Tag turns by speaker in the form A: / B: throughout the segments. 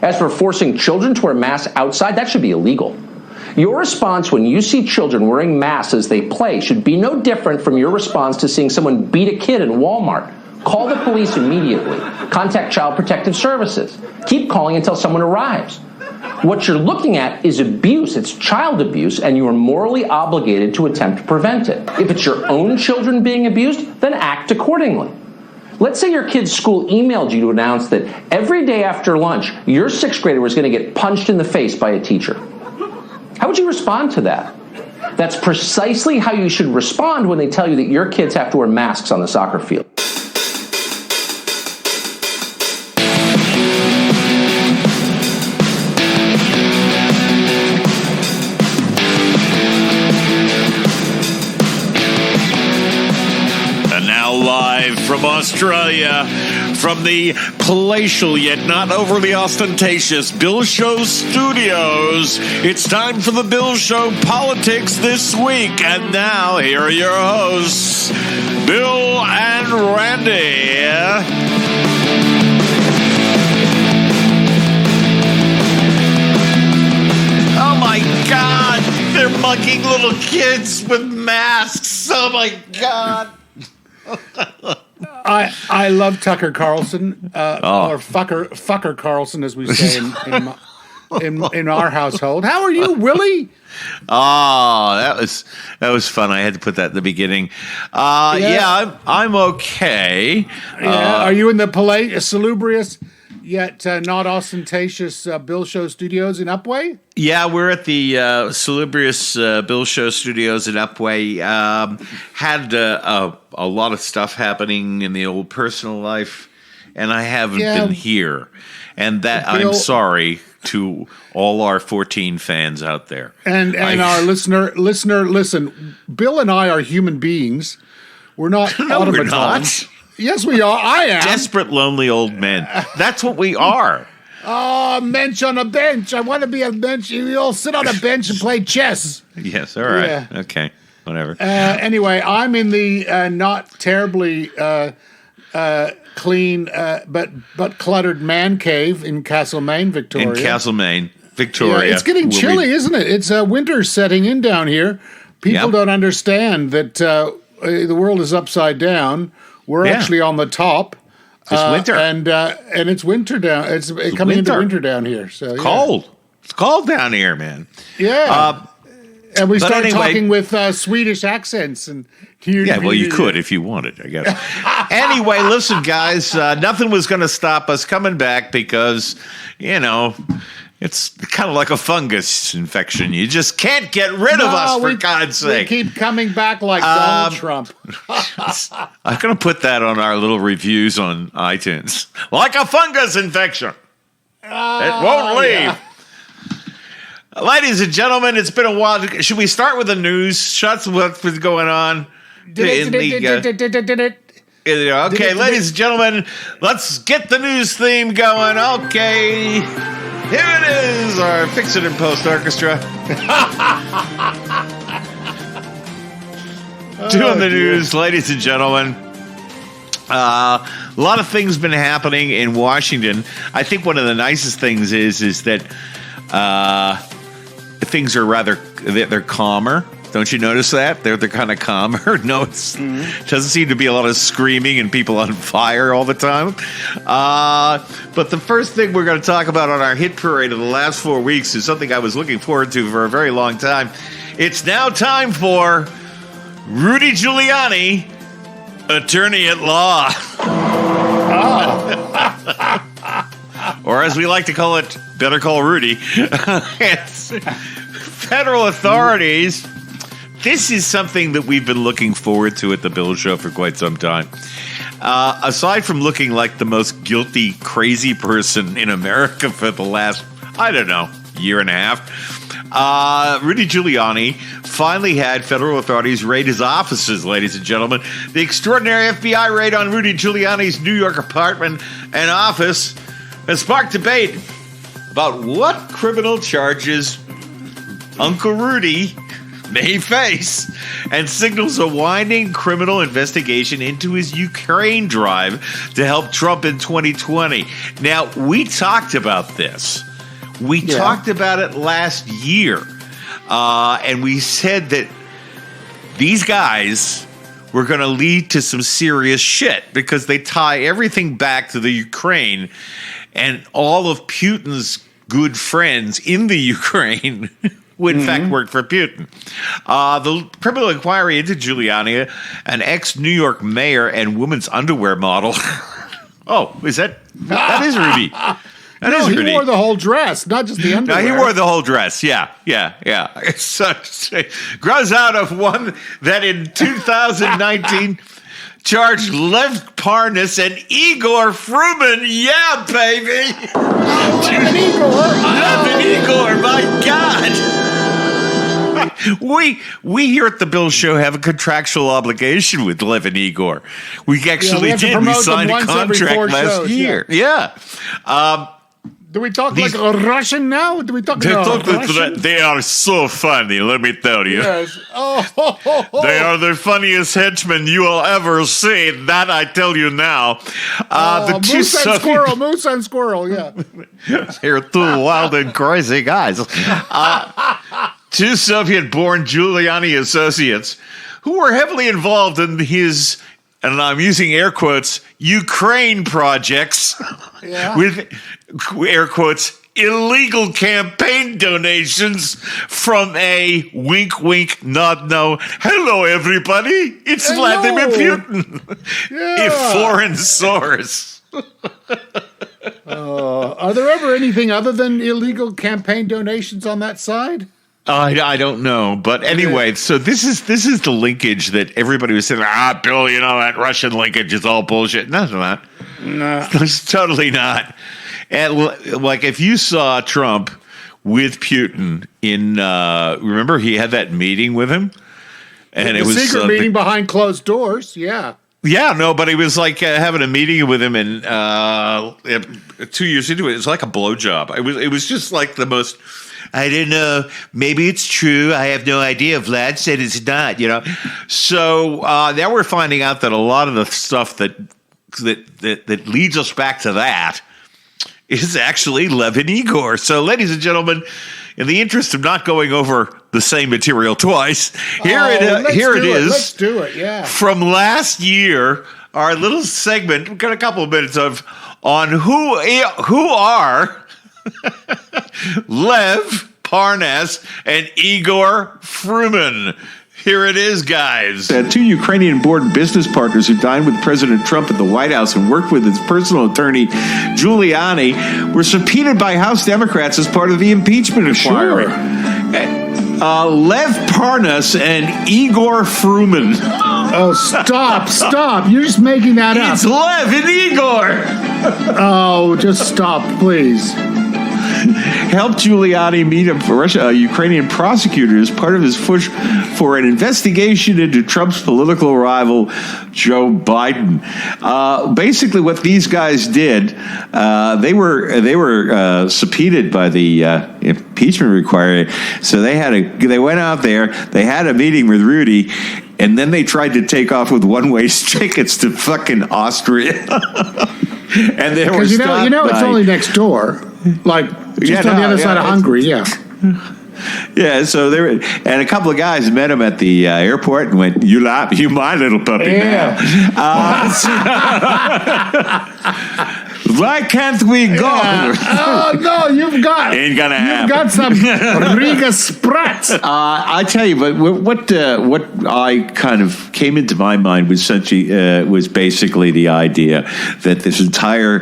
A: As for forcing children to wear masks outside, that should be illegal. Your response when you see children wearing masks as they play should be no different from your response to seeing someone beat a kid in Walmart. Call the police immediately. Contact Child Protective Services. Keep calling until someone arrives. What you're looking at is abuse. It's child abuse, and you are morally obligated to attempt to prevent it. If it's your own children being abused, then act accordingly. Let's say your kid's school emailed you to announce that every day after lunch, your 6th grader was going to get punched in the face by a teacher. How would you respond to that? That's precisely how you should respond when they tell you that your kids have to wear masks on the soccer field.
B: And now live from Australia, from the palatial yet not overly ostentatious Bill Show Studios, it's time for the Bill Show Politics This Week. And now, here are your hosts, Bill and Randy. Oh my God, they're mugging little kids with masks. Oh my God.
C: I love Tucker Carlson, or fucker Carlson, as we say in our household. How are you, Willie?
B: Oh, that was fun. I had to put that at the beginning. I'm okay.
C: Yeah. Are you in the salubrious yet not ostentatious Bill Show Studios in Upway?
B: Yeah, we're at the salubrious Bill Show Studios in Upway. Had a lot of stuff happening in the old personal life, and I haven't been here. And that I'm sorry to all our 14 fans out there.
C: And our listener, listen. Bill and I are human beings. We're not automatons.
B: We're not.
C: Yes, we are. I am.
B: Desperate, lonely old men. That's what we are.
C: Oh, mensch on a bench. I want to be a bench. You all sit on a bench and play chess.
B: Yes, all right. Yeah. Okay, whatever.
C: Anyway, I'm in the not terribly clean but cluttered man cave in Castlemaine, Victoria.
B: In Castlemaine, Victoria.
C: Yeah, it's getting chilly, isn't it? It's winter setting in down here. People don't understand that the world is upside down. We're actually on the top.
B: It's winter,
C: and it's winter down. It's coming into winter down here. So
B: cold. It's cold down here, man.
C: Yeah. And we started talking with Swedish accents, and
B: you could if you wanted, I guess. Anyway, listen, guys, nothing was going to stop us coming back because it's kind of like a fungus infection. You just can't get rid of us, for God's sake.
C: We keep coming back like Donald Trump.
B: I'm going to put that on our little reviews on iTunes. Like a fungus infection. It won't leave. Yeah. Ladies and gentlemen, it's been a while. Should we start with the news? Shots of what's going on. Okay, ladies and gentlemen, let's get the news theme going. Okay. Here it is, our Fix It and Post Orchestra. Doing the news, ladies and gentlemen. A lot of things been happening in Washington. I think one of the nicest things is that things are they're calmer. Don't you notice that? They're kind of calmer. No, doesn't seem to be a lot of screaming and people on fire all the time. But the first thing we're going to talk about on our hit parade of the last 4 weeks is something I was looking forward to for a very long time. It's now time for Rudy Giuliani, attorney at law. Or as we like to call it, Better Call Rudy. It's federal authorities. This is something that we've been looking forward to at the Bill Show for quite some time. Aside from looking like the most guilty, crazy person in America for the last, year and a half, Rudy Giuliani finally had federal authorities raid his offices, ladies and gentlemen. The extraordinary FBI raid on Rudy Giuliani's New York apartment and office has sparked debate about what criminal charges Uncle Rudy may face, and signals a winding criminal investigation into his Ukraine drive to help Trump in 2020. Now, we talked about this. We talked about it last year, and we said that these guys were going to lead to some serious shit because they tie everything back to the Ukraine, and all of Putin's good friends in the Ukraine who in fact worked for Putin. The criminal inquiry into Giuliani, an ex-New York mayor and women's underwear model. Oh, is that is Rudy.
C: He wore the whole dress, not just the underwear.
B: No, he wore the whole dress. Yeah. So, grows out of one that in 2019 charged Lev Parnas and Igor Fruman. Yeah, baby.
C: Lev and Igor.
B: Lev and Igor, my God. We here at the Bill Show have a contractual obligation with Lev and Igor. We actually did. We signed a contract last year. Yeah.
C: Do we talk like a Russian now? Do we talk like a Russian?
B: They are so funny, let me tell you.
C: Yes.
B: They are the funniest henchmen you will ever see. That I tell you now. The
C: Moose and Squirrel, yeah.
B: They're two wild and crazy guys. Two Soviet-born Giuliani associates who were heavily involved in his, and I'm using air quotes, Ukraine projects with air quotes, illegal campaign donations from a wink, wink, nod, no. Hello, everybody. It's Vladimir Putin. A foreign source.
C: Are there ever anything other than illegal campaign donations on that side?
B: I don't know, but anyway, so this is the linkage that everybody was saying. Bill, that Russian linkage is all bullshit. No, it's not.
C: No,
B: it's totally not. And like, if you saw Trump with Putin in, remember he had that meeting with him, and it was
C: a secret meeting behind closed doors. Yeah.
B: Yeah, no, but he was like having a meeting with him, and 2 years into it, it was like a blowjob. It was just like the most. I don't know. Maybe it's true. I have no idea. Vlad said it's not. So now we're finding out that a lot of the stuff that leads us back to that is actually Lev and Igor. So, ladies and gentlemen, in the interest of not going over the same material twice, here it is.
C: Let's do it. Yeah.
B: From last year, our little segment. We've got a couple of minutes on who are Lev Parnas and Igor Fruman. Here it is, guys.
D: Two Ukrainian-born business partners who dined with President Trump at the White House and worked with his personal attorney, Giuliani, were subpoenaed by House Democrats as part of the impeachment inquiry. Lev Parnas and Igor Fruman.
C: Oh, stop. You're just making that up.
D: It's Lev and Igor.
C: Oh, just stop, please.
D: Helped Giuliani meet a Ukrainian prosecutor as part of his push for an investigation into Trump's political rival, Joe Biden. Basically, what these guys did, they were subpoenaed by the impeachment inquiry. So they went out there, they had a meeting with Rudy, and then they tried to take off with one-way tickets to fucking Austria. And they were stopped
C: it's only next door. Like, just on the other side of Hungary, yeah.
D: Yeah, so they were, and a couple of guys met him at the airport and went, "You my little puppy now." Why can't we go?
C: Oh no,
D: ain't gonna happen.
C: You've got some Riga Sprat.
D: I tell you, but what I kind of came into my mind was basically the idea that this entire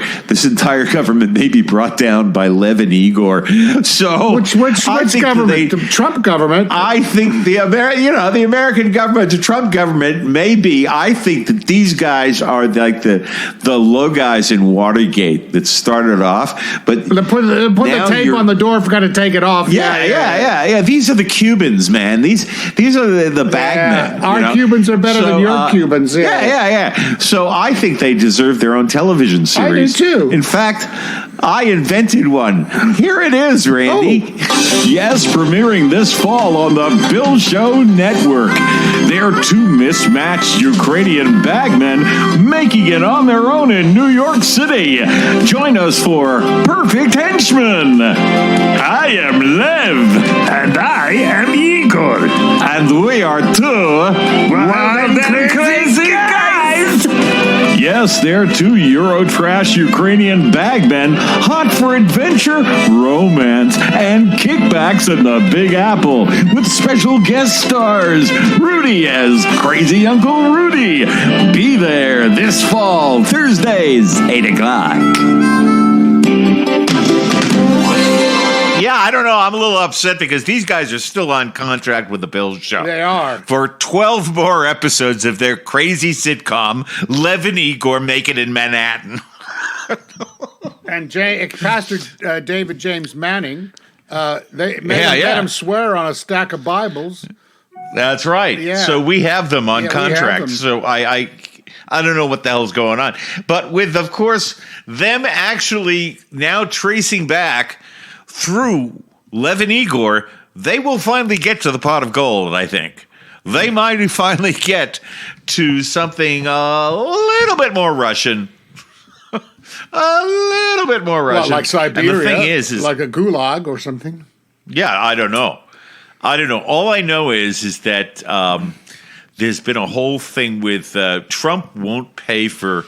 D: government may be brought down by Lev and Igor. So
C: which government? The Trump government.
D: I think the American government, the Trump government, maybe. I think that these guys are like the low guys in Watergate that started off. But
C: put the tape on the door if we're going to take it off.
D: Yeah. These are the Cubans, man. These are the bagmen.
C: Our Cubans are better than your Cubans.
D: Yeah. So I think they deserve their own television series.
C: I do too.
D: In fact, I invented one. Here it is, Randy. Oh. Yes, premiering this fall on the Bill Show Network. They're two mismatched Ukrainian bagmen making it on their own in New York City. Join us for Perfect Henchmen. I am Lev.
E: And I am Igor.
D: And we are two wild and crazy guys. Yes, they're two Eurotrash Ukrainian bagmen hot for adventure, romance, and kickbacks in the Big Apple with special guest stars Rudy as Crazy Uncle Rudy. Be there this fall, Thursdays, 8 o'clock.
B: Yeah, I don't know. I'm a little upset because these guys are still on contract with the Bill Show.
C: They are.
B: For 12 more episodes of their crazy sitcom, Lev and Igor Make It in Manhattan.
C: And Pastor David James Manning, they made him swear on a stack of Bibles.
B: That's right.
C: Yeah.
B: So we have them on contract.
C: Them.
B: So I don't know what the hell's going on. But with, of course, them actually now tracing back through Lev and Igor, they will finally get to the pot of gold, I think. They might finally get to something a little bit more Russian. A little bit more Russian.
C: Well, like Siberia,
B: and the thing is
C: like a gulag or something.
B: Yeah, I don't know. All I know is that there's been a whole thing with Trump won't pay for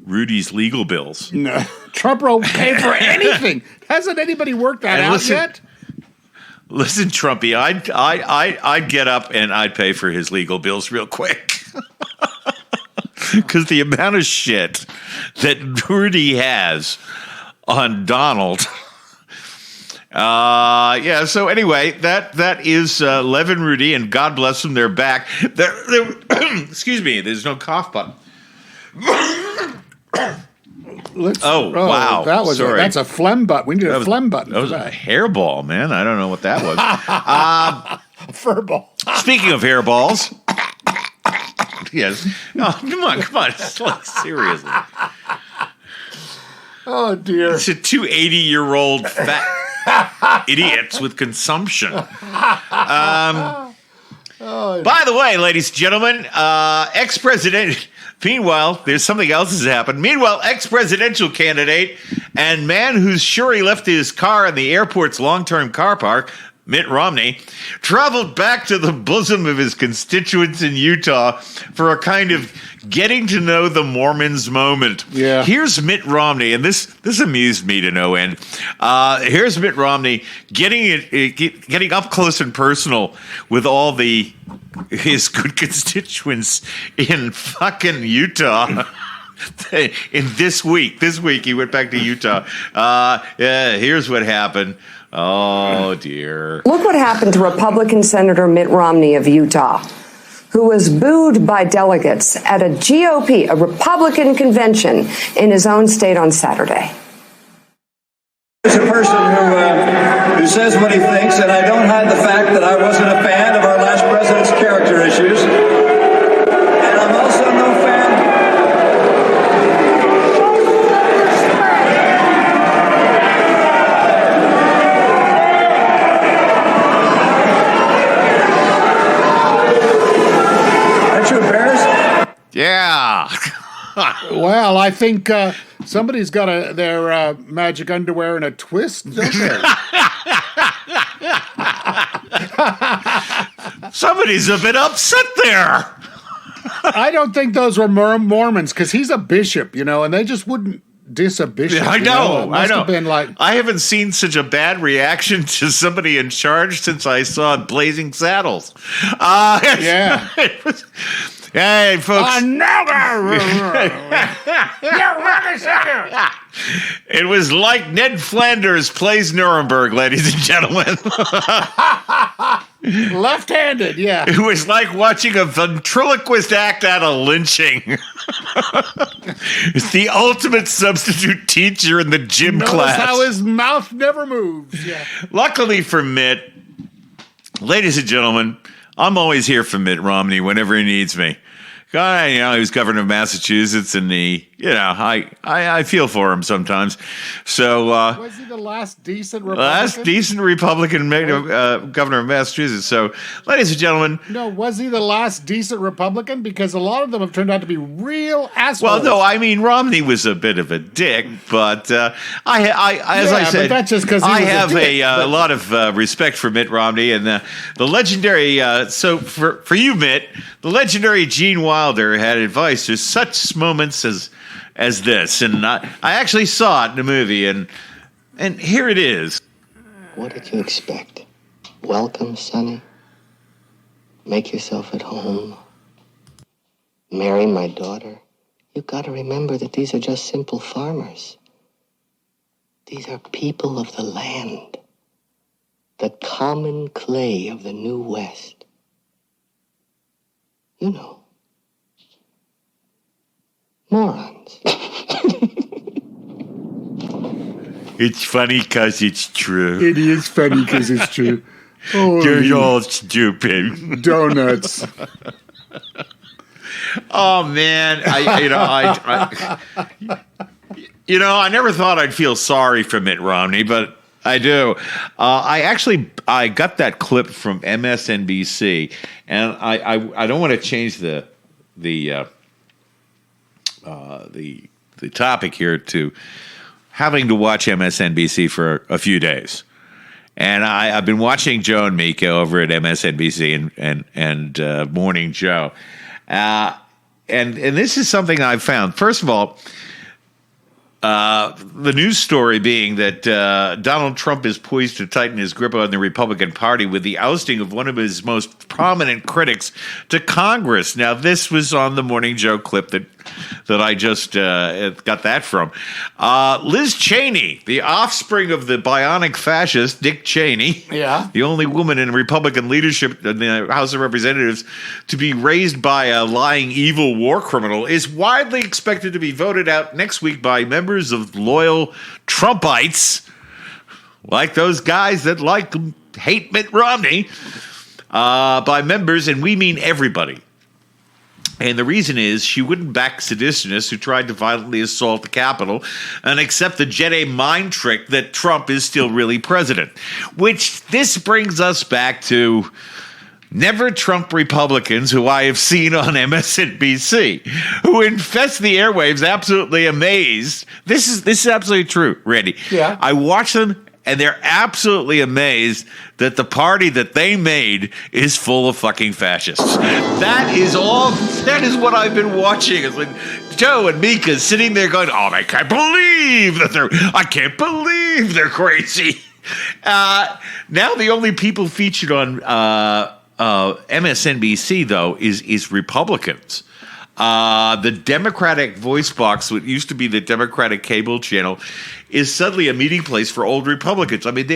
B: Rudy's legal bills.
C: No, Trump won't pay for anything. Hasn't anybody worked that out yet?
B: Listen, Trumpy, I'd get up and I'd pay for his legal bills real quick. Because the amount of shit that Rudy has on Donald. So anyway, that is Lev and Rudy, and God bless them, they're back. Excuse me, there's no cough button. Wow.
C: That's a phlegm button. We need a phlegm button.
B: That was a hairball, man. I don't know what that was.
C: A fur ball.
B: Speaking of hairballs. Yes. Oh, come on. Seriously.
C: Oh, dear.
B: It's a 280-year-old fat idiots with consumption. By the way, ladies and gentlemen, ex-president... Meanwhile, there's something else has happened. Meanwhile, ex-presidential candidate and man who's sure he left his car in the airport's long-term car park, Mitt Romney, traveled back to the bosom of his constituents in Utah for a kind of getting to know the Mormons moment.
C: Yeah.
B: Here's Mitt Romney, and this amused me to no end. Here's Mitt Romney getting up close and personal with all his good constituents in fucking Utah. In this week he went back to Utah. Here's what happened. Oh, dear.
F: Look what happened to Republican Senator Mitt Romney of Utah, who was booed by delegates at a Republican convention in his own state on Saturday.
G: He's a person who says what he thinks, and I don't hide the fact that I wasn't a fan of our last president's character issues. And I'm also no fan. Aren't you embarrassed?
B: Yeah.
C: Well, I think somebody's got their magic underwear in a twist, don't they?
B: Somebody's a bit upset there.
C: I don't think those were Mormons, because he's a bishop, and they just wouldn't diss a bishop.
B: I know.
C: Have been like,
B: I haven't seen such a bad reaction to somebody in charge since I saw Blazing Saddles.
C: Yeah.
B: Hey, folks. It was like Ned Flanders plays Nuremberg, ladies and gentlemen.
C: Left-handed, yeah.
B: It was like watching a ventriloquist act at a lynching. It's the ultimate substitute teacher in the gym class.
C: Notice how his mouth never moves. Yeah.
B: Luckily for Mitt, ladies and gentlemen, I'm always here for Mitt Romney whenever he needs me. guy, he was governor of Massachusetts, and I feel for him sometimes. So
C: was he the last decent
B: Republican governor of Massachusetts? So, ladies and gentlemen,
C: no, was he the last decent Republican? Because a lot of them have turned out to be real assholes.
B: Well, no, I mean Romney was a bit of a dick, but I said,
C: but that's just because
B: I have a lot of respect for Mitt Romney and the legendary. So for you, Mitt, the legendary Gene Wilder had advice. There's such moments as this, and I actually saw it in the movie, and here it is.
H: What did you expect? Welcome, Sonny. Make yourself at home. Marry my daughter. You've got to remember that these are just simple farmers. These are people of the land. The common clay of the New West. You know. Morons.
B: It's funny because it's true.
C: It is funny because it's true. Oh,
B: you're all stupid.
C: Donuts.
B: Oh man, I never thought I'd feel sorry for Mitt Romney, but I do. I got that clip from MSNBC, and I don't want to change the topic here to having to watch MSNBC for a few days. And I've been watching Joe and Mika over at MSNBC and Morning Joe. And this is something I've found. First of all, the news story being that Donald Trump is poised to tighten his grip on the Republican Party with the ousting of one of his most prominent critics to Congress. Now, this was on the Morning Joe clip that I just got that from. Liz Cheney, the offspring of the bionic fascist Dick Cheney, the only woman in Republican leadership in the House of Representatives to be raised by a lying evil war criminal, is widely expected to be voted out next week by members of loyal Trumpites, like those guys that hate Mitt Romney, by members, and we mean everybody. And the reason is she wouldn't back seditionists who tried to violently assault the Capitol and accept the Jedi mind trick that Trump is still really president. Which this brings us back to never Trump Republicans who I have seen on MSNBC, who infest the airwaves absolutely amazed. This is absolutely true, Randy. Yeah. I watch them, and they're absolutely amazed that the party that they made is full of fucking fascists. That is what I've been watching. It's like Joe and Mika sitting there going, oh, I can't believe they're crazy. Now the only people featured on MSNBC, though, is Republicans. The Democratic voice box, what used to be the Democratic cable channel, is suddenly a meeting place for old Republicans. I mean,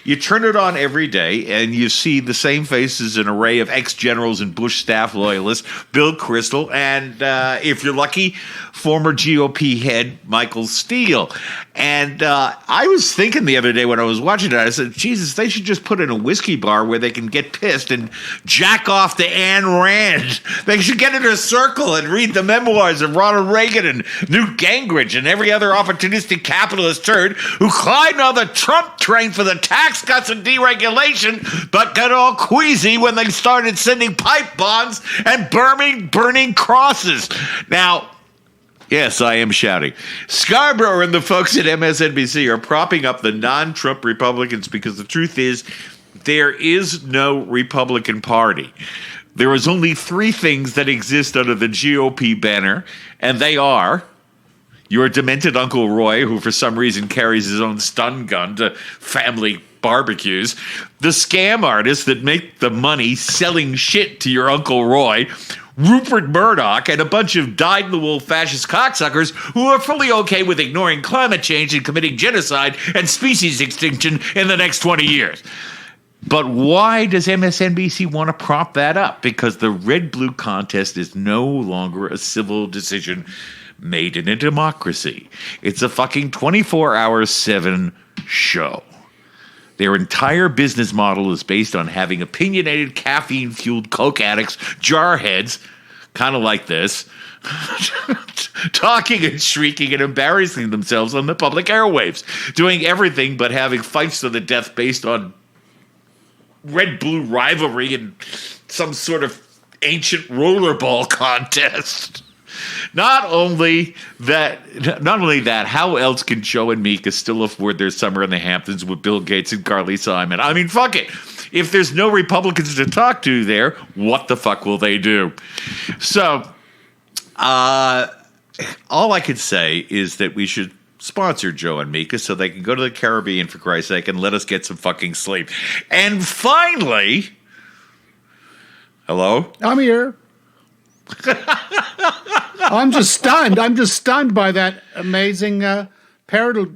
B: you turn it on every day, and you see the same faces, an array of ex-generals and Bush staff loyalists, Bill Kristol, and if you're lucky, former GOP head Michael Steele. And I was thinking the other day when I was watching it, I said, Jesus, they should just put in a whiskey bar where they can get pissed and jack off to Ayn Rand. They should get in a circle and read the memoirs of Ronald Reagan and Newt Gingrich and every other opportunistic capitalist turd who climbed on the Trump train for the tax cuts and deregulation, but got all queasy when they started sending pipe bombs and burning crosses. Now, yes, I am shouting. Scarborough and the folks at MSNBC are propping up the non-Trump Republicans because the truth is there is no Republican Party. There is only three things that exist under the GOP banner, and they are your demented Uncle Roy, who for some reason carries his own stun gun to family barbecues, the scam artists that make the money selling shit to your Uncle Roy, Rupert Murdoch, and a bunch of dyed-in-the-wool fascist cocksuckers who are fully okay with ignoring climate change and committing genocide and species extinction in the next 20 years. But why does MSNBC want to prop that up? Because the red-blue contest is no longer a civil decision made in a democracy. It's a fucking 24/7 show. Their entire business model is based on having opinionated, caffeine-fueled coke addicts, jarheads, kind of like this, talking and shrieking and embarrassing themselves on the public airwaves, doing everything but having fights to the death based on red-blue rivalry and some sort of ancient rollerball contest. Not only that, how else can Joe and Mika still afford their summer in the Hamptons with Bill Gates and Carly Simon? I mean, fuck it. If there's no Republicans to talk to there, what the fuck will they do? So, all I could say is that we should sponsor Joe and Mika so they can go to the Caribbean, for Christ's sake, and let us get some fucking sleep. And finally, hello?
C: I'm here. I'm just stunned. I'm just stunned by that amazing parodicism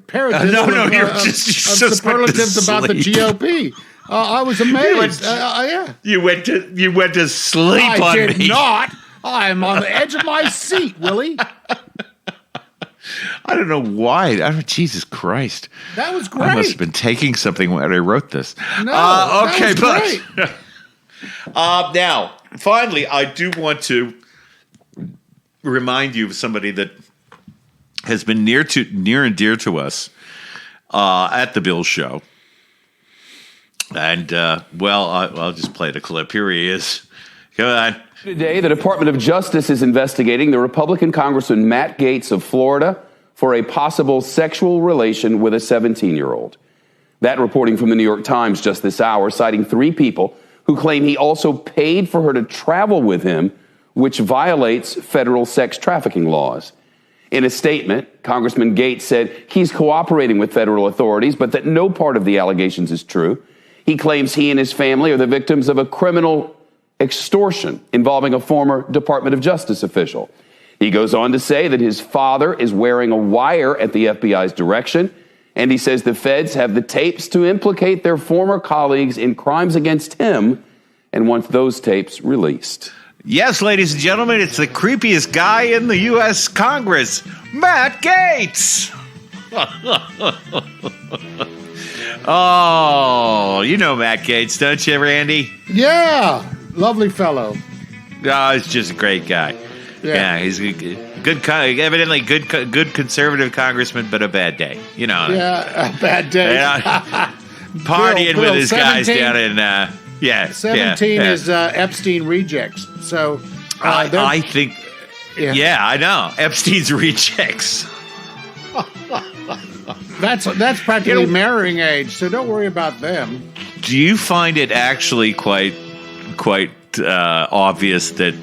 C: of superlatives about the GOP. I was amazed.
B: You went to sleep on me.
C: I did not. I'm on the edge of my seat, Willie.
B: I don't know why. Jesus Christ.
C: That was great.
B: I must have been taking something when I wrote this.
C: No,
B: okay,
C: that was great.
B: Now, finally, I do want to remind you of somebody that has been near and dear to us at the Bill Show. And, I'll just play the clip. Here he is. Come on.
I: Today, the Department of Justice is investigating the Republican Congressman Matt Gaetz of Florida for a possible sexual relation with a 17-year-old. That reporting from the New York Times just this hour, citing 3 people who claim he also paid for her to travel with him, which violates federal sex trafficking laws. In a statement, Congressman Gaetz said he's cooperating with federal authorities, but that no part of the allegations is true. He claims he and his family are the victims of a criminal extortion involving a former Department of Justice official. He goes on to say that his father is wearing a wire at the FBI's direction, and he says the feds have the tapes to implicate their former colleagues in crimes against him and wants those tapes released.
B: Yes, ladies and gentlemen, it's the creepiest guy in the U.S. Congress, Matt Gaetz. Oh, you know Matt Gaetz, don't you, Randy?
C: Yeah, lovely fellow.
B: Oh, he's just a great guy. Yeah, he's a good, evidently good conservative congressman, but a bad day. You know.
C: Yeah, a bad day.
B: Partying
C: Bill,
B: with his
C: 17,
B: guys down in.
C: 17 is Epstein rejects. So
B: I think. Yeah, I know Epstein's rejects.
C: That's practically marrying age. So don't worry about them.
B: Do you find it actually quite obvious that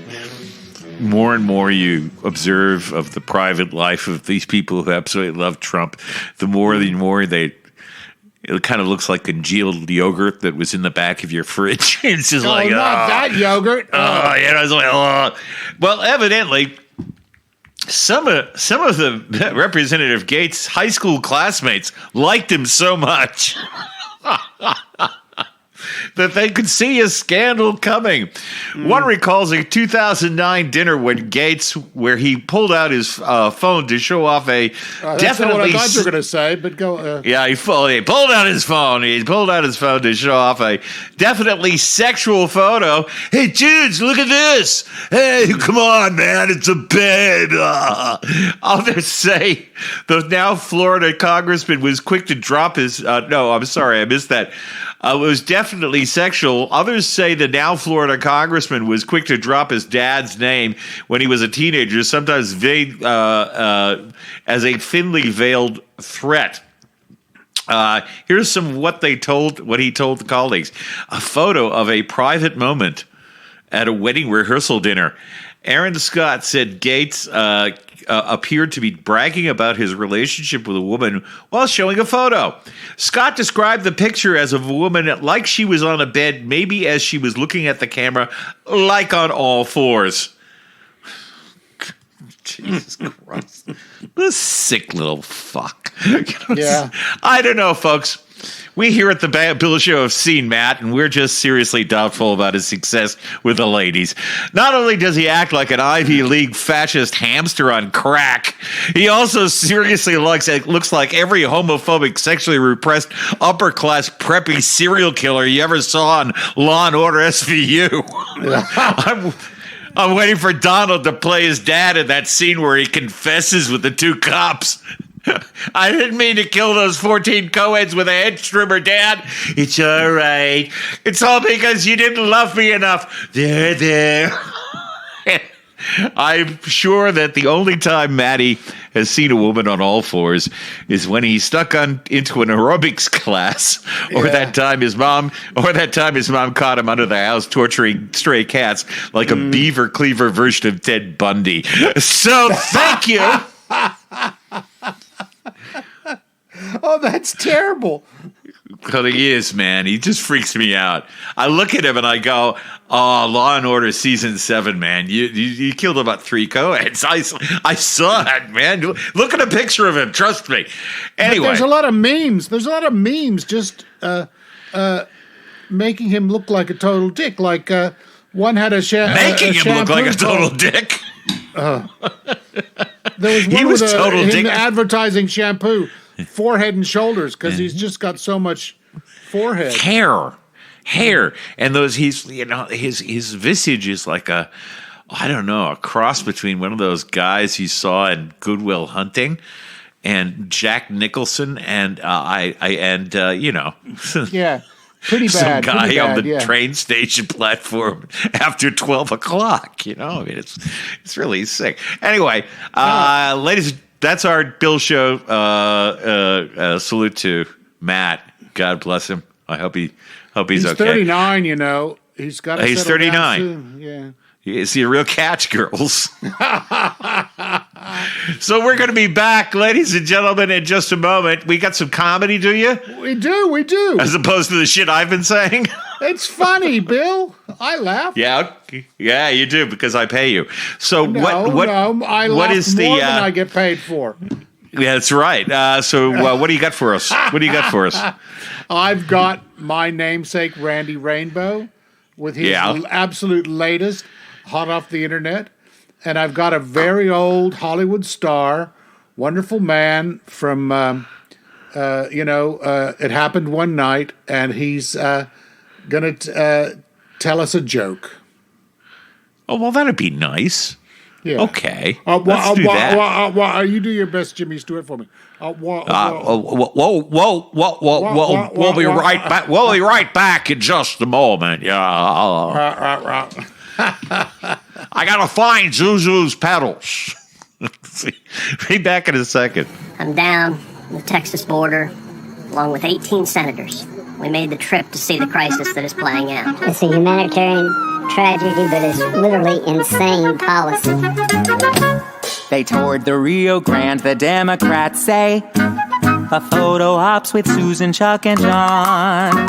B: more and more you observe of the private life of these people who absolutely love Trump, the more it kind of looks like congealed yogurt that was in the back of your fridge. It's just
C: not that yogurt.
B: Well, evidently, some of the Representative Gaetz' high school classmates liked him so much that they could see a scandal coming. One recalls a 2009 dinner when Gaetz, where he pulled out his phone to show off a
C: that's
B: definitely.
C: Not what I thought you were going to say, but go.
B: Yeah, he pulled out his phone. He pulled out his phone to show off a definitely sexual photo. Hey, dudes, look at this. Hey, come on, man, it's a bed. Others say the now Florida congressman was quick to drop his. No, I'm sorry, I missed that. It was definitely sexual. Others say the now Florida congressman was quick to drop his dad's name when he was a teenager, sometimes vague, as a thinly veiled threat. Here's some what he told the colleagues. A photo of a private moment at a wedding rehearsal dinner. Aaron Scott said Gaetz appeared to be bragging about his relationship with a woman while showing a photo. Scott described the picture as of a woman like she was on a bed, maybe as she was looking at the camera, like on all fours. Jesus Christ. This sick little fuck.
C: Yeah.
B: I don't know, folks. We here at the Bill Show have seen Matt, and we're just seriously doubtful about his success with the ladies. Not only does he act like an Ivy League fascist hamster on crack, he also seriously looks like every homophobic, sexually repressed, upper-class, preppy serial killer you ever saw on Law & Order SVU. I'm waiting for Donald to play his dad in that scene where he confesses with the two cops. I didn't mean to kill those 14 co-eds with a head trimmer, Dad. It's all right. It's all because you didn't love me enough. There. I'm sure that the only time Matty has seen a woman on all fours is when he stuck into an aerobics class, or that time his mom caught him under the house torturing stray cats like a beaver cleaver version of Ted Bundy. So thank you.
C: Oh, that's terrible.
B: Because he is, man. He just freaks me out. I look at him and I go, "Oh, Law and Order season 7, man. You killed about 3 co-eds. I saw it, man. Look at a picture of him. Trust me." Anyway,
C: but there's a lot of memes. There's a lot of memes just making him look like a total dick. Like one had
B: making him look like a total dick.
C: There was one with him advertising shampoo. Forehead and shoulders, because he's just got so much forehead
B: hair, and those his visage is like a cross between one of those guys you saw in Good Will Hunting and Jack Nicholson and
C: yeah. Pretty bad.
B: Some guy on the
C: yeah.
B: train station platform after 12 o'clock. I mean, it's really sick. Anyway, ladies, that's our Bill Show. Salute to Matt. God bless him. I hope he's okay.
C: He's 39. He's got.
B: He's 39.
C: Soon. Yeah.
B: Is he a real catch, girls? So we're going to be back, ladies and gentlemen, in just a moment. We got some comedy, do you?
C: We do.
B: As opposed to the shit I've been saying?
C: It's funny, Bill. I laugh.
B: Yeah, you do, because I pay you. So
C: I
B: what
C: laugh
B: is
C: more
B: the
C: than I get paid for.
B: Yeah, that's right. So what do you got for us? I've
C: got my namesake Randy Rainbow with his absolute latest, hot off the internet. And I've got a very old Hollywood star, wonderful man from, It Happened One Night, and he's going to tell us a joke.
B: Oh, well, that'd be nice.
C: Yeah.
B: Okay. Let's do that.
C: You do your best Jimmy Stewart for me.
B: We'll be right back. We'll be right back in just a moment. Yeah. I gotta find Zuzu's pedals. Be back in a second.
J: I'm down the Texas border, along with 18 senators. We made the trip to see the crisis that is playing out.
K: It's a humanitarian tragedy, but it's literally insane policy.
L: They toured the Rio Grande, the Democrats say. A photo ops with Susan, Chuck, and John.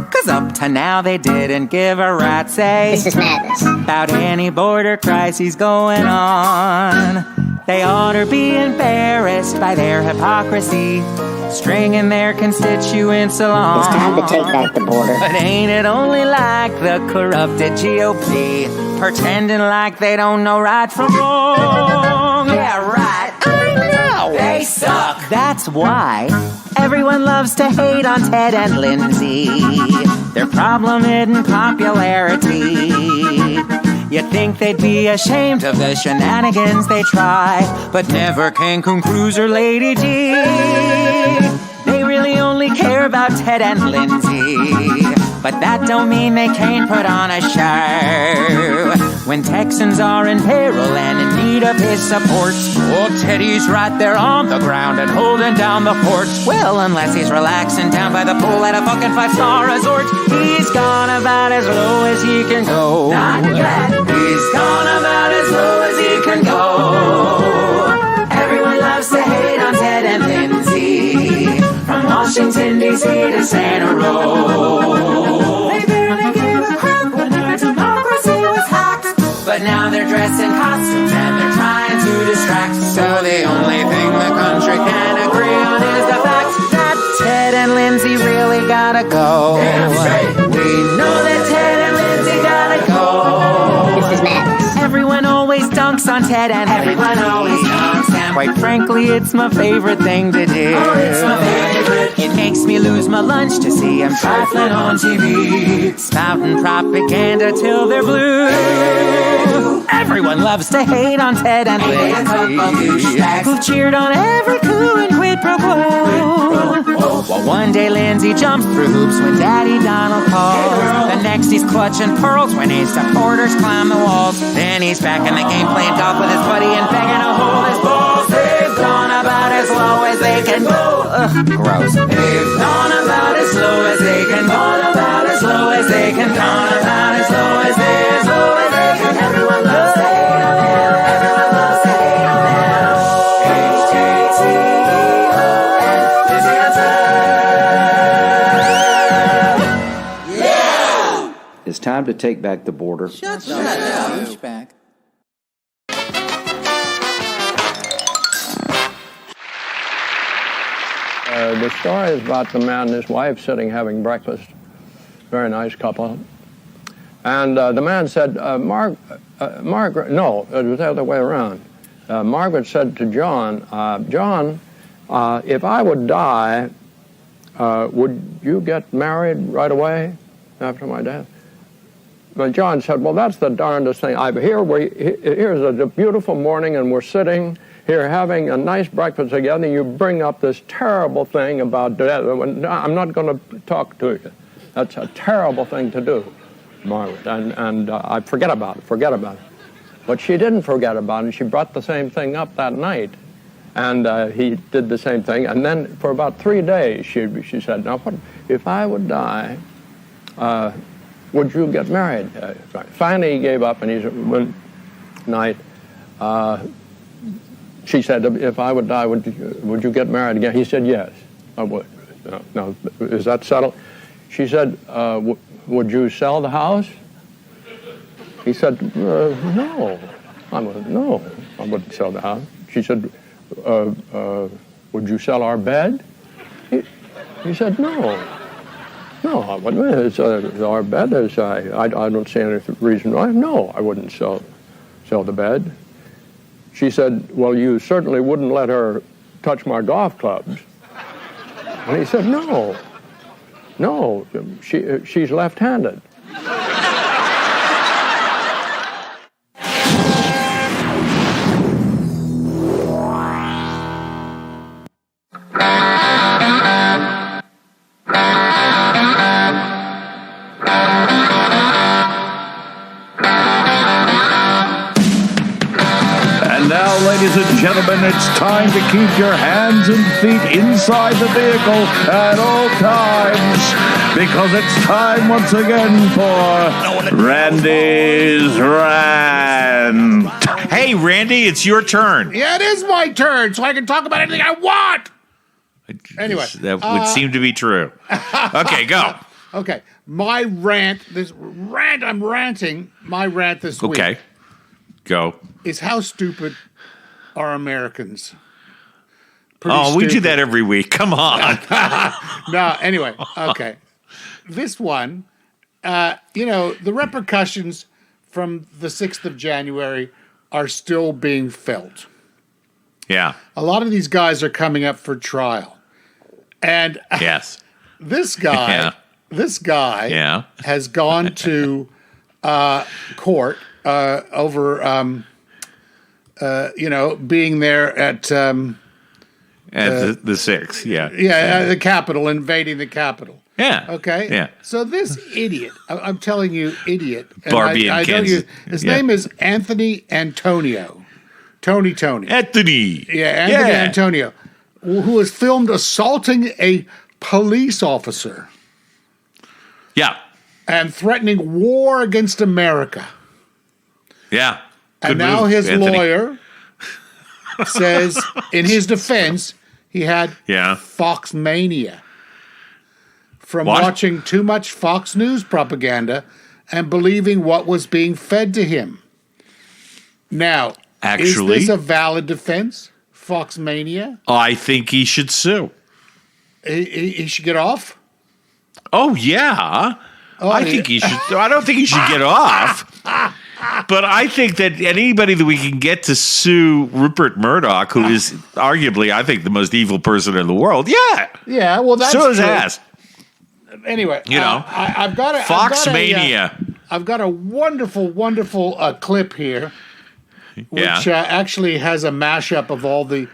L: 'Cause up to now they didn't give a rat's say.
K: This is madness.
L: About any border crises going on. They ought to be embarrassed by their hypocrisy, stringing their constituents along.
K: It's time to take back the border.
L: But ain't it only like the corrupted GOP, pretending like they don't know right from wrong? Yeah, right. I know. They suck. That's why everyone loves to hate on Ted and Lindsay. Their problem isn't popularity. You'd think they'd be ashamed of the shenanigans they try, but never Cancun Cruiser Lady G. They really only care about Ted and Lindsay, but that don't mean they can't put on a show. When Texans are in peril and in need of his support, old Teddy's right there on the ground and holding down the fort. Well, unless he's relaxing down by the pool at a fucking 5-star resort, he's gone about as low as he can go. Not yet. He's gone about as low as he can go. Everyone loves to hate on Ted and Lindsay, from Washington, D.C. to Santa Row. They barely gave a crap when their democracy was hacked. But now they're dressed in costumes and they're trying to distract. So the only thing the country can agree on is the fact that Ted and Lindsay really gotta go. Damn straight. We know that Ted and Lindsay gotta go.
K: This is madness.
L: Everyone always dunks on Ted and everyone always dunks him Quite frankly, it's my favorite thing to do. Oh, it's my favorite. It makes me lose my lunch to see them trifling on TV, spouting propaganda till they're blue. Everyone loves to hate on Ted and Lindsay, who cheered on every coup and quid pro quo. Well, one day Lindsay jumps through hoops when Daddy Donald calls. The next he's clutching pearls when his supporters climb the walls. Then he's back in the game playing golf with his buddy and begging to hold his balls. They've gone about as low as they can go. Ugh, gross. They've gone about as low as they can. Gone about as low as they can. Gone about as low as they can. Everyone loves to hate on them. Everyone loves to hate on them. HJTON. Yeah!
M: It's time to take back the border.
L: Shut up. Douchebag.
N: The story is about the man and his wife sitting having breakfast. Very nice couple. And the man said, Margaret, no, it was the other way around. Margaret said to John, John, if I would die, would you get married right away after my death? But John said, well, that's the darndest thing. Here's a beautiful morning and we're sitting here having a nice breakfast together, and you bring up this terrible thing about death. I'm not going to talk to you. That's a terrible thing to do, Margaret. And I forget about it. But she didn't forget about it. She brought the same thing up that night. And he did the same thing. And then for about 3 days, she said, now, what, if I would die, would you get married? Finally, he gave up, and he said, one night, she said, if I would die, would you get married again? He said, yes, I would. Now, is that settled? She said, would you sell the house? He said, no. I wouldn't sell the house. She said, would you sell our bed? He said, no. No, I wouldn't. It's our bed. I don't see any reason why. No, I wouldn't sell the bed. She said, well, you certainly wouldn't let her touch my golf clubs. And he said, no, she's left-handed.
E: Ladies and gentlemen, it's time to keep your hands and feet inside the vehicle at all times, because it's time once again for Randy's Rant.
B: Hey, Randy, it's your turn.
C: Yeah, it is my turn, so I can talk about anything I want. Anyway.
B: That would seem to be true. Okay, go.
C: Okay, my rant this week.
B: Okay, go.
C: Is how stupid are Americans.
B: We do that every week. Come on.
C: No, anyway, okay. This one, the repercussions from the 6th of January are still being felt.
B: Yeah.
C: A lot of these guys are coming up for trial. And
B: yes.
C: This guy has gone to court over being there at the
B: 6th, yeah.
C: Yeah, the Capitol, invading the Capitol.
B: Yeah.
C: Okay?
B: Yeah.
C: So this idiot, I'm telling you, idiot.
B: Barbie and Ken.
C: His name is Anthony Antonio. Tony.
B: Anthony.
C: Yeah, Anthony Antonio, who was filmed assaulting a police officer.
B: Yeah.
C: And threatening war against America.
B: Yeah.
C: And now his lawyer says, in his defense, he had Fox mania from watching too much Fox News propaganda and believing what was being fed to him. Now, is this a valid defense, Fox mania?
B: I think he should sue.
C: He should get off?
B: Oh, yeah. I think he should. I don't think he should get off. But I think that anybody that we can get to sue Rupert Murdoch, who is arguably, I think, the most evil person in the world,
C: yeah, well, that's
B: so his
C: true.
B: ass.
C: Anyway,
B: You know,
C: I've got a
B: Foxmania.
C: I've got a wonderful clip here, which actually has a mashup of all the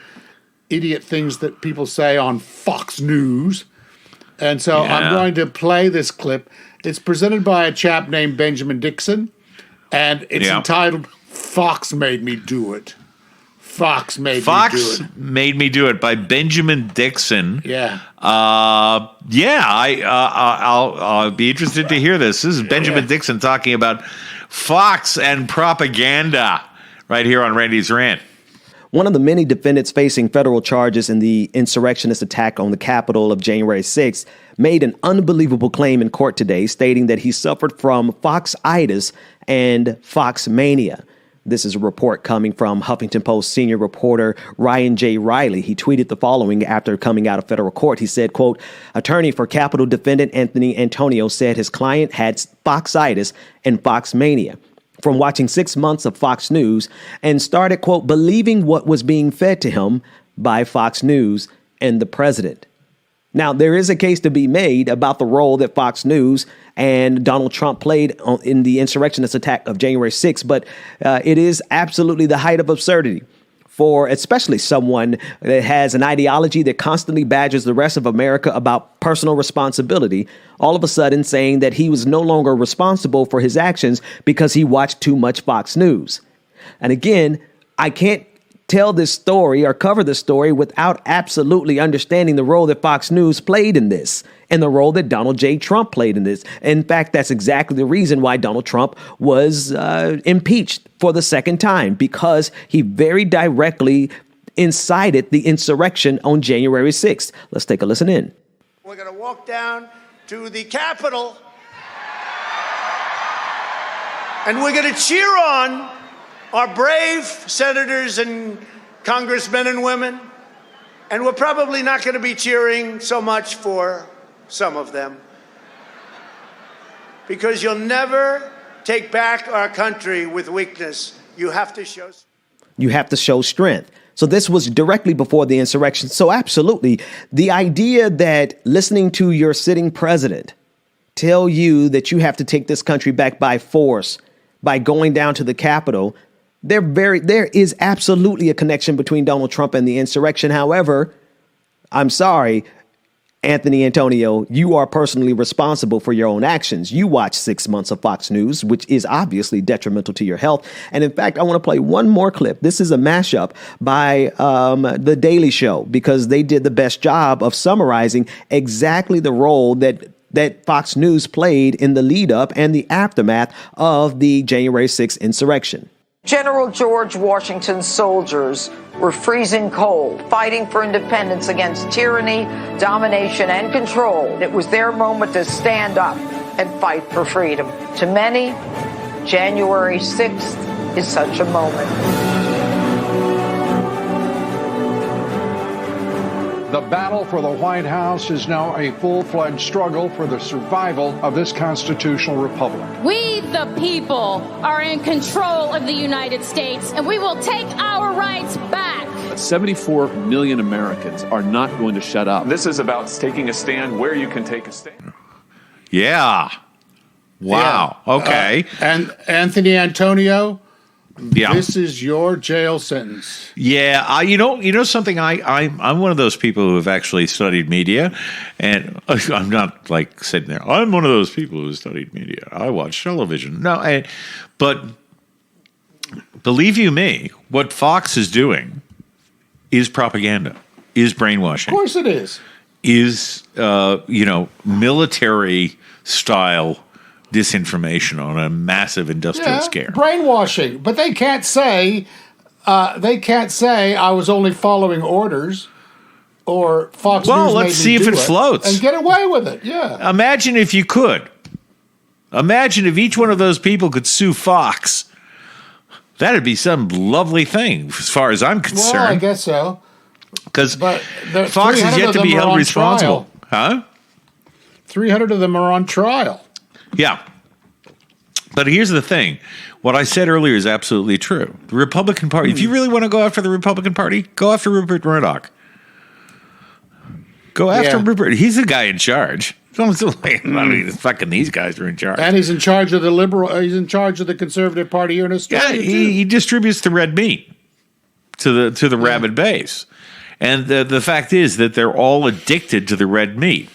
C: idiot things that people say on Fox News. And so I'm going to play this clip. It's presented by a chap named Benjamin Dixon, and it's entitled "Fox Made Me Do It." Fox Made
B: Me Do It by Benjamin Dixon.
C: Yeah.
B: I'll be interested to hear this. This is Benjamin Dixon talking about Fox and propaganda right here on Randy's Rant.
O: One of the many defendants facing federal charges in the insurrectionist attack on the Capitol of January 6th made an unbelievable claim in court today, stating that he suffered from Fox-itis and Foxmania. This is a report coming from Huffington Post senior reporter Ryan J. Riley. He tweeted the following after coming out of federal court. He said, quote, attorney for Capitol defendant Anthony Antonio said his client had Fox-itis and Foxmania from watching 6 months of Fox News and started, quote, believing what was being fed to him by Fox News and the president. Now, there is a case to be made about the role that Fox News and Donald Trump played in the insurrectionist attack of January 6th, but it is absolutely the height of absurdity for especially someone that has an ideology that constantly badgers the rest of America about personal responsibility, all of a sudden saying that he was no longer responsible for his actions because he watched too much Fox News. And again, I can't tell this story or cover this story without absolutely understanding the role that Fox News played in this and the role that Donald J. Trump played in this. In fact, that's exactly the reason why Donald Trump was impeached for the second time, because he very directly incited the insurrection on January 6th. Let's take a listen in.
P: We're going to walk down to the Capitol and we're going to cheer on our brave senators and congressmen and women, and we're probably not going to be cheering so much for some of them, because you'll never take back our country with weakness. You have to show
O: strength. So this was directly before the insurrection. So absolutely, the idea that listening to your sitting president tell you that you have to take this country back by force by going down to the Capitol, there is absolutely a connection between Donald Trump and the insurrection. However, I'm sorry, Anthony Antonio, you are personally responsible for your own actions. You watched 6 months of Fox News, which is obviously detrimental to your health. And in fact, I want to play one more clip. This is a mashup by The Daily Show, because they did the best job of summarizing exactly the role that Fox News played in the lead up and the aftermath of the January 6th insurrection.
Q: General George Washington's soldiers were freezing cold, fighting for independence against tyranny, domination, and control. It was their moment to stand up and fight for freedom. To many, January 6th is such a moment.
R: The battle for the White House is now a full-fledged struggle for the survival of this constitutional republic.
S: We, the people, are in control of the United States, and we will take our rights back.
T: 74 million Americans are not going to shut up. This is about taking a stand where you can take a stand.
B: Yeah. Wow.
C: Yeah.
B: Okay.
C: And Anthony Antonio,
B: yeah,
C: this is your jail sentence.
B: Yeah, you know something. I'm one of those people who have actually studied media, and I'm not like sitting there. I'm one of those people who studied media. I watch television. No, but believe you me, what Fox is doing is propaganda, is brainwashing.
C: Of course, it is.
B: Is military style disinformation on a massive industrial scale.
C: Brainwashing, but they can't say I was only following orders, or Fox News made me do it.
B: Well, let's see if it floats
C: and get away with it. Yeah.
B: Imagine if you could. Imagine if each one of those people could sue Fox. That'd be some lovely thing, as far as I'm concerned.
C: Well, I guess so.
B: Because Fox is yet to be held responsible. Huh?
C: 300 of them are on trial.
B: Yeah. But here's the thing. What I said earlier is absolutely true. The Republican Party, if you really want to go after the Republican Party, go after Rupert Murdoch. Go after Rupert. He's the guy in charge. Fucking these guys are in charge.
C: And he's in charge of he's in charge of the Conservative Party here in Australia.
B: Yeah, he distributes the red meat to the rabid base. And the fact is that they're all addicted to the red meat.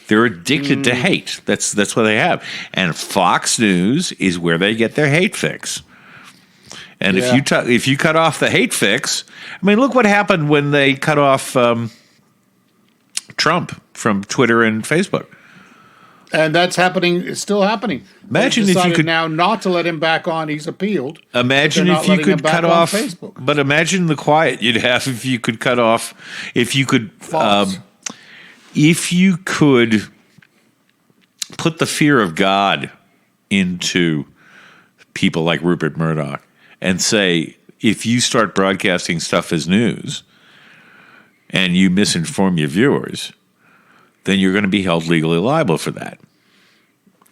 B: They're addicted to hate. That's what they have. And Fox News is where they get their hate fix. And if you cut off the hate fix, I mean, look what happened when they cut off Trump from Twitter and Facebook.
C: And that's happening. It's still happening.
B: Imagine
C: if
B: you could
C: now not to let him back on. He's appealed.
B: Imagine if you could cut off. But imagine the quiet you'd have if you could cut off. If you could. If you could put the fear of God into people like Rupert Murdoch and say, if you start broadcasting stuff as news and you misinform your viewers, then you're going to be held legally liable for that.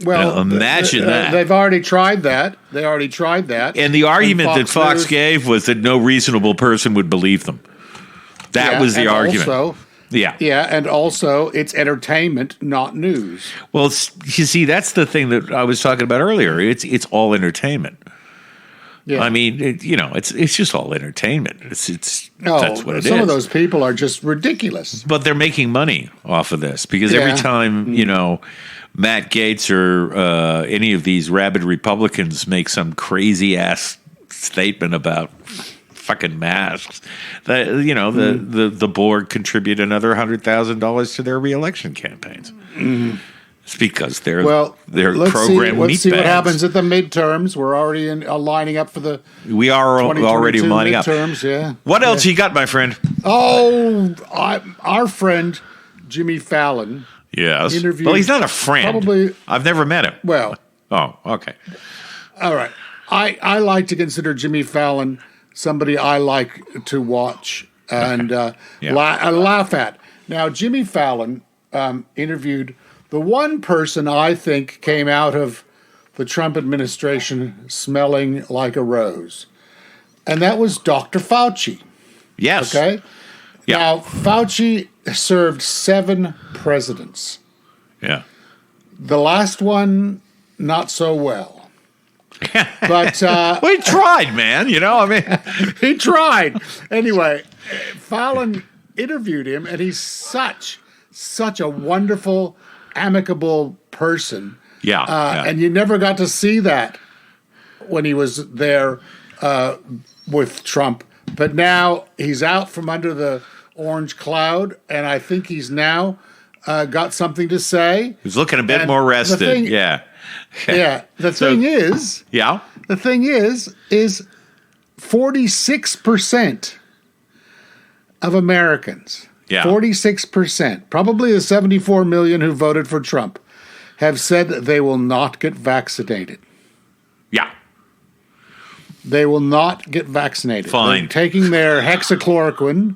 C: Well,
B: now, imagine that.
C: They've already tried that.
B: And the argument that Fox gave was that no reasonable person would believe them. That was the argument.
C: Yeah, and also it's entertainment, not news.
B: Well, you see, that's the thing that I was talking about earlier. It's all entertainment. Yeah. I mean, it's just all entertainment. That's what it is.
C: Some of those people are just ridiculous.
B: But they're making money off of this because every time, Matt Gaetz or any of these rabid Republicans make some crazy ass statement about fucking masks, the board contribute another $100,000 to their reelection campaigns. It's because they're programmed meat
C: Let's see what
B: bags.
C: happens at the midterms. We're already lining up for the.
B: We are already lining up.
C: Midterms, yeah.
B: What else you got, my friend?
C: Oh, our friend Jimmy Fallon.
B: Yes.
C: Interviewed
B: Well, he's not a friend.
C: Probably.
B: I've never met him.
C: Well.
B: Oh, okay.
C: All right. I like to consider Jimmy Fallon somebody I like to watch and laugh at. Now, Jimmy Fallon interviewed the one person I think came out of the Trump administration smelling like a rose, and that was Dr. Fauci.
B: Yes.
C: Okay? Yeah. Now, Fauci served 7 presidents.
B: Yeah.
C: The last one, not so well. But
B: well, he tried, man.
C: He tried. Anyway, Fallon interviewed him, and he's such a wonderful, amicable person. And you never got to see that when he was there with Trump. But now he's out from under the orange cloud, and I think he's now got something to say.
B: He's looking a bit more rested.
C: The thing is, 46% of Americans, 46%, probably the 74 million who voted for Trump, have said that they will not get vaccinated.
B: Yeah.
C: They will not get vaccinated.
B: Fine.
C: They're taking their hexachloroquine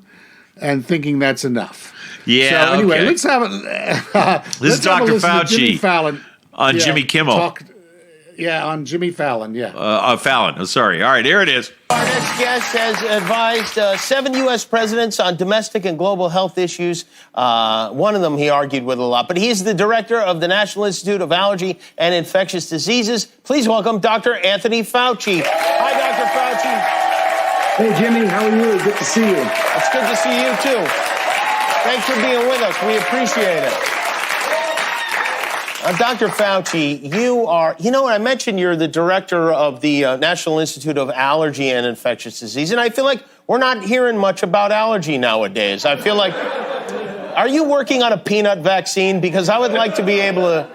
C: and thinking that's enough.
B: Yeah.
C: So anyway,
B: okay.
C: let's have it.
B: This is Dr. Fauci.
C: Jimmy Fallon.
B: On Jimmy Kimmel.
C: On Jimmy Fallon,
B: Fallon. Oh, sorry. All right, here it is.
U: Our next guest has advised 7 U.S. presidents on domestic and global health issues. One of them he argued with a lot. But he's the director of the National Institute of Allergy and Infectious Diseases. Please welcome Dr. Anthony Fauci. Hi, Dr. Fauci.
V: Hey, Jimmy. How are you? Good to see you.
U: It's good to see you, too. Thanks for being with us. We appreciate it. Dr. Fauci, you are, I mentioned you're the director of the National Institute of Allergy and Infectious Disease, and I feel like we're not hearing much about allergy nowadays. I feel like, are you working on a peanut vaccine? Because I would like to be able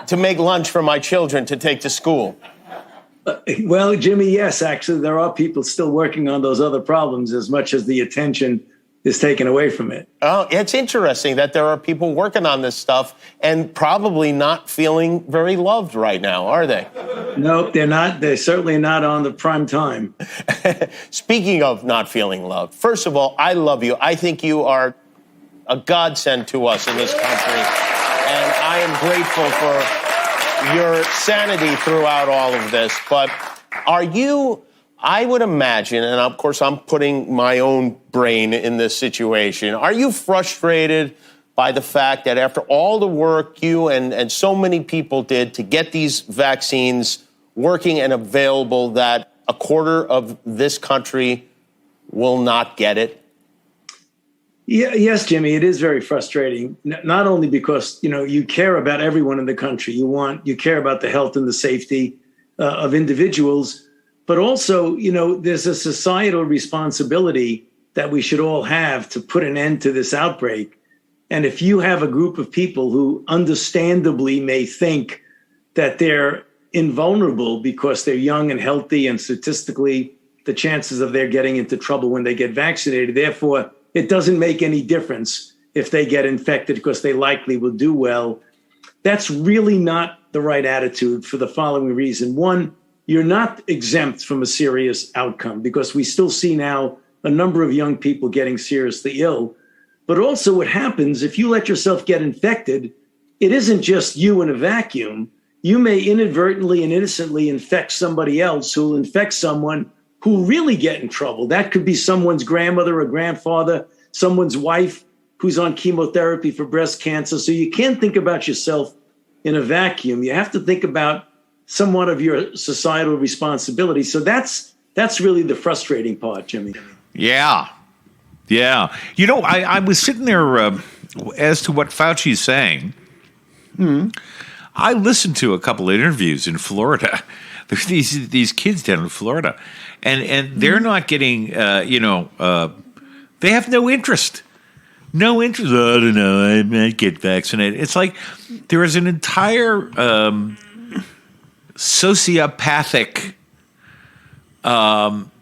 U: to make lunch for my children to take to school.
V: Well, Jimmy, yes, actually, there are people still working on those other problems as much as the attention is taken away from it.
U: Oh, it's interesting that there are people working on this stuff and probably not feeling very loved right now, are they?
V: No, they're not. They're certainly not on the prime time.
U: Speaking of not feeling loved, first of all, I love you. I think you are a godsend to us in this country. And I am grateful your sanity throughout all of this, but are you, I would imagine, and of course I'm putting my own brain in this situation, are you frustrated by the fact that after all the work you and so many people did to get these vaccines working and available, that a quarter of this country will not get it?
V: Yeah, yes, Jimmy, it is very frustrating. Not only because, you care about everyone in the country, you care about the health and the safety of individuals, but also, there's a societal responsibility that we should all have to put an end to this outbreak. And if you have a group of people who understandably may think that they're invulnerable because they're young and healthy, and statistically the chances of their getting into trouble when they get vaccinated, therefore it doesn't make any difference if they get infected because they likely will do well. That's really not the right attitude for the following reason. One, you're not exempt from a serious outcome because we still see now a number of young people getting seriously ill. But also what happens if you let yourself get infected, it isn't just you in a vacuum. You may inadvertently and innocently infect somebody else who will infect someone who will really get in trouble. That could be someone's grandmother or grandfather, someone's wife who's on chemotherapy for breast cancer. So you can't think about yourself in a vacuum. You have to think about somewhat of your societal responsibility. So that's really the frustrating part, Jimmy.
B: Yeah. Yeah. I was sitting there as to what Fauci's saying. I listened to a couple of interviews in Florida. There's these kids down in Florida, and they're not getting, they have no interest. No interest. Oh, I don't know. I might get vaccinated. It's like there is an entire sociopathic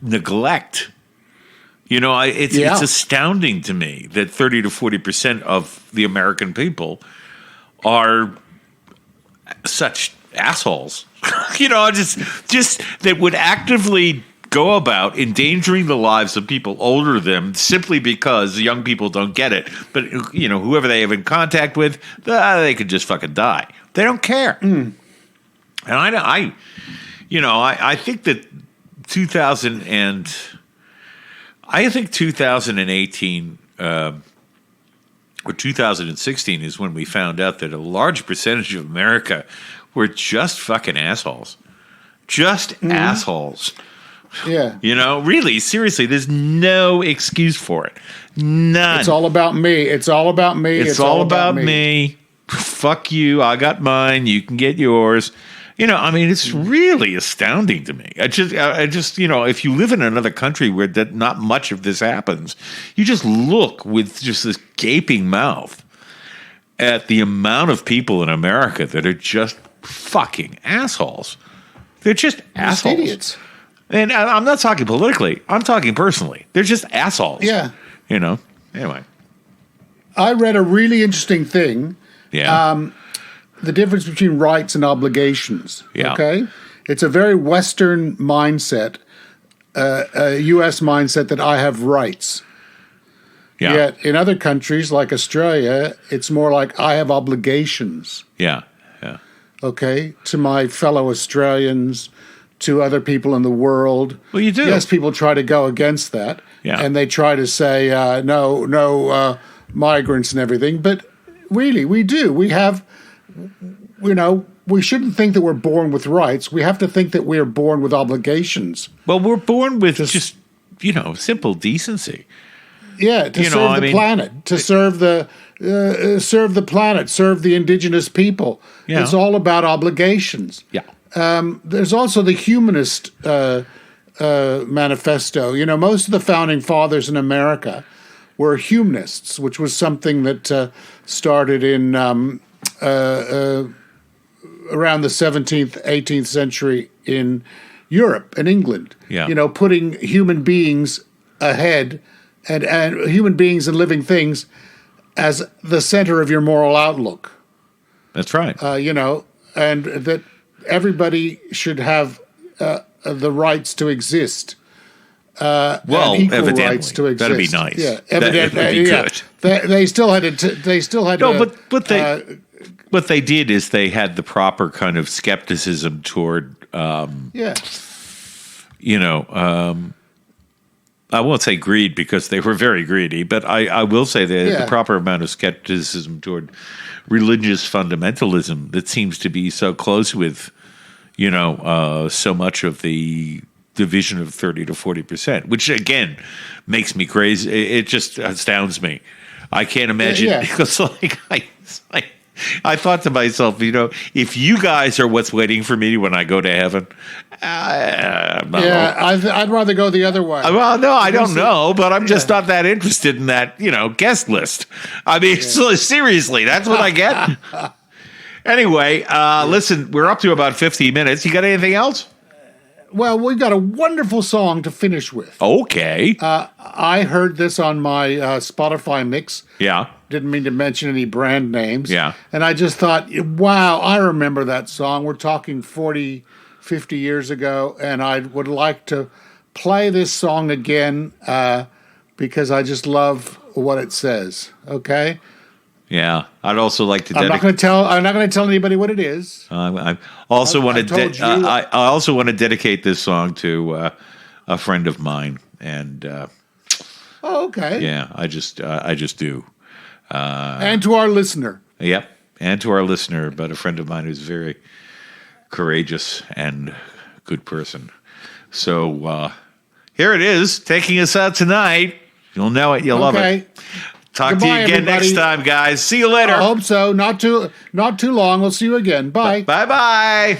B: neglect. It's astounding to me that 30 to 40% of the American people are such assholes. just that would actively go about endangering the lives of people older than them simply because young people don't get it. But whoever they have in contact with, they could just fucking die. They don't care. And I think that 2018 or 2016 is when we found out that a large percentage of America were just fucking assholes. Just assholes.
C: Yeah.
B: Really, seriously, there's no excuse for it. None.
C: It's all about me. It's all about me.
B: It's all about me. Fuck you. I got mine. You can get yours. It's really astounding to me. I just, if you live in another country where not much of this happens, you just look with just this gaping mouth at the amount of people in America that are just fucking assholes. They're just assholes.
C: Idiots.
B: And I'm not talking politically. I'm talking personally. They're just assholes.
C: Yeah.
B: Anyway.
C: I read a really interesting thing.
B: Yeah.
C: The difference between rights and obligations.
B: Yeah.
C: Okay? It's a very Western mindset, a U.S. mindset that I have rights.
B: Yeah.
C: Yet in other countries like Australia, it's more like I have obligations.
B: Yeah.
C: Okay? To my fellow Australians, to other people in the world.
B: Well, you do.
C: Yes, people try to go against that.
B: Yeah.
C: And they try to say, no migrants and everything. But really, we do. We have... we shouldn't think that we're born with rights. We have to think that we're born with obligations.
B: Well, we're born with just simple decency.
C: Yeah, to serve the planet, to serve the planet, serve the indigenous people.
B: Yeah.
C: It's all about obligations.
B: Yeah.
C: There's also the humanist manifesto. Most of the founding fathers in America were humanists, which was something that started in around the 17th, 18th century in Europe and England.
B: Yeah.
C: Putting human beings ahead and human beings and living things as the center of your moral outlook.
B: That's right.
C: And that everybody should have the rights to exist.
B: Evidently,
C: rights to exist.
B: That'd be nice.
C: Yeah,
B: evidently, that would be good.
C: They still had to.
B: But they what they did is they had the proper kind of skepticism toward, I won't say greed because they were very greedy, but I will say the proper amount of skepticism toward religious fundamentalism that seems to be so close with, so much of the division of 30 to 40%, which again makes me crazy. It just astounds me. I can't imagine because I thought to myself, if you guys are what's waiting for me when I go to heaven,
C: I'd rather go the other way.
B: Well, no, I don't know, but I'm just not that interested in that, guest list. I mean, seriously, that's what I get. Anyway, listen, we're up to about 50 minutes. You got anything else?
C: Well, we've got a wonderful song to finish with.
B: Okay.
C: I heard this on my Spotify mix.
B: Yeah.
C: Didn't mean to mention any brand names.
B: Yeah.
C: And I just thought, wow, I remember that song. We're talking 40, 50 years ago, and I would like to play this song again because I just love what it says. Okay?
B: Yeah, I'd also like to.
C: I'm not going to tell anybody what it is.
B: I also want to. I also want to dedicate this song to a friend of mine, and.
C: Okay.
B: Yeah, I just do.
C: And to our listener.
B: Yep, and to our listener, but a friend of mine who's very courageous and good person. So here it is, taking us out tonight. You'll know it. You'll love it. Talk
C: Goodbye,
B: to you again
C: everybody.
B: next time, guys. See you later.
C: I hope so. Not too long. We'll see you again. Bye.
B: Bye-bye.